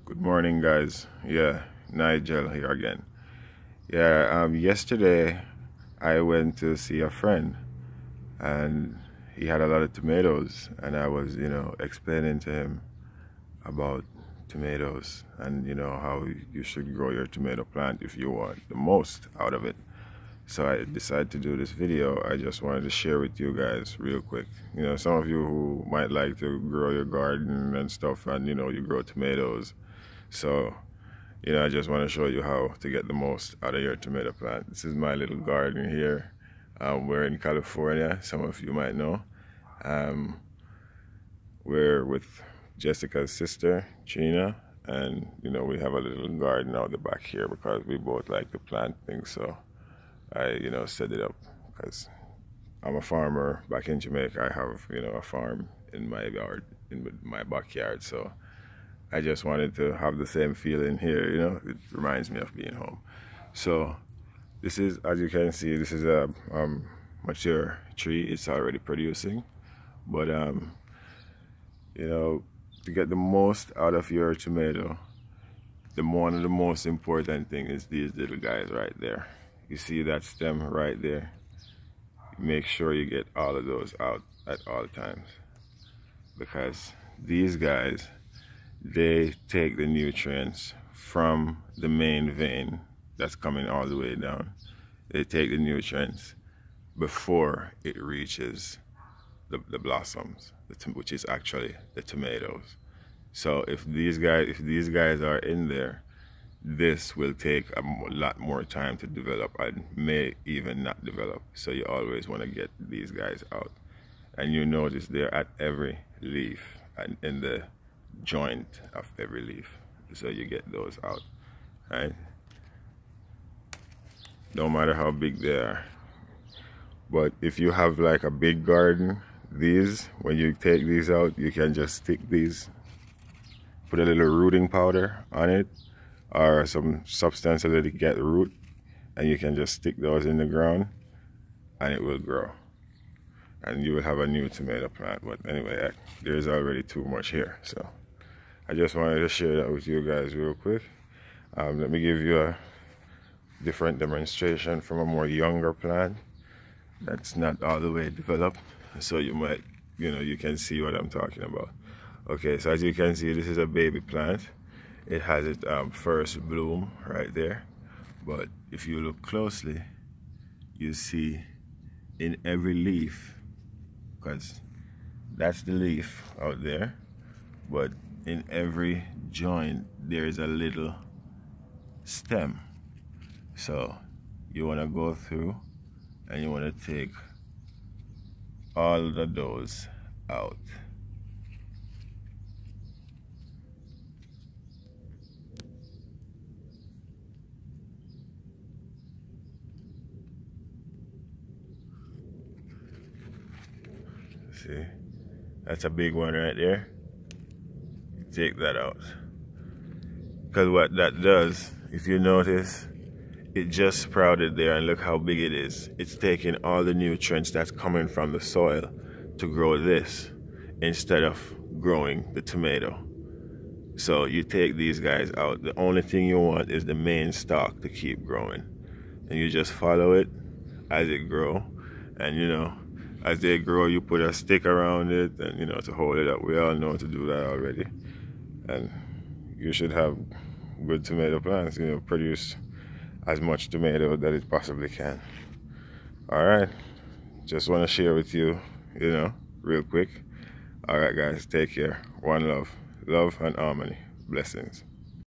Good morning, guys. Yeah, Nigel here again. Yeah, yesterday I went to see a friend and he had a lot of tomatoes, and I was, explaining to him about tomatoes and, how you should grow your tomato plant if you want the most out of it. So I decided to do this video. I just wanted to share with you guys real quick. Some of you who might like to grow your garden and stuff, and, you grow tomatoes. So, I just want to show you how to get the most out of your tomato plant. This is my little garden here. We're in California, some of you might know. We're with Jessica's sister, Gina, and, we have a little garden out the back here because we both like to plant things. So I, set it up because I'm a farmer back in Jamaica. I have, a farm in my yard, in my backyard. So I just wanted to have the same feeling here, it reminds me of being home. So this is, as you can see, this is a mature tree. It's already producing. But, to get the most out of your tomato, one of the most important thing is these little guys right there. You see that stem right there? Make sure you get all of those out at all times, because these guys, they take the nutrients from the main vein that's coming all the way down. They take the nutrients before it reaches the blossoms, which is actually the tomatoes. So if these guys are in there, this will take a lot more time to develop and may even not develop. So you always want to get these guys out. And you notice they're at every leaf and in the joint of every leaf. So you get those out, right? No matter how big they are. But if you have like a big garden, when you take these out, you can just stick these, put a little rooting powder on it, or some substance to let it get root, and you can just stick those in the ground and it will grow, and you will have a new tomato plant. But anyway, there's already too much here, so I just wanted to share that with you guys real quick. Let me give you a different demonstration from a more younger plant that's not all the way developed, so you might, you can see what I'm talking about. Okay, so as you can see, this is a baby plant. It has its first bloom right there. But if you look closely, you see in every leaf, because that's the leaf out there, but in every joint there is a little stem. So you want to go through and you want to take all of those out. See, that's a big one right there. Take that out, because what that does, if you notice, it just sprouted there, and look how big it is. It's taking all the nutrients that's coming from the soil to grow this instead of growing the tomato. So you take these guys out. The only thing you want is the main stalk to keep growing, and you just follow it as it grows. And as they grow, you put a stick around it and to hold it up. We all know how to do that already. And you should have good tomato plants, produce as much tomato that it possibly can. Alright, just want to share with you, real quick. Alright guys, take care. One love. Love and harmony. Blessings.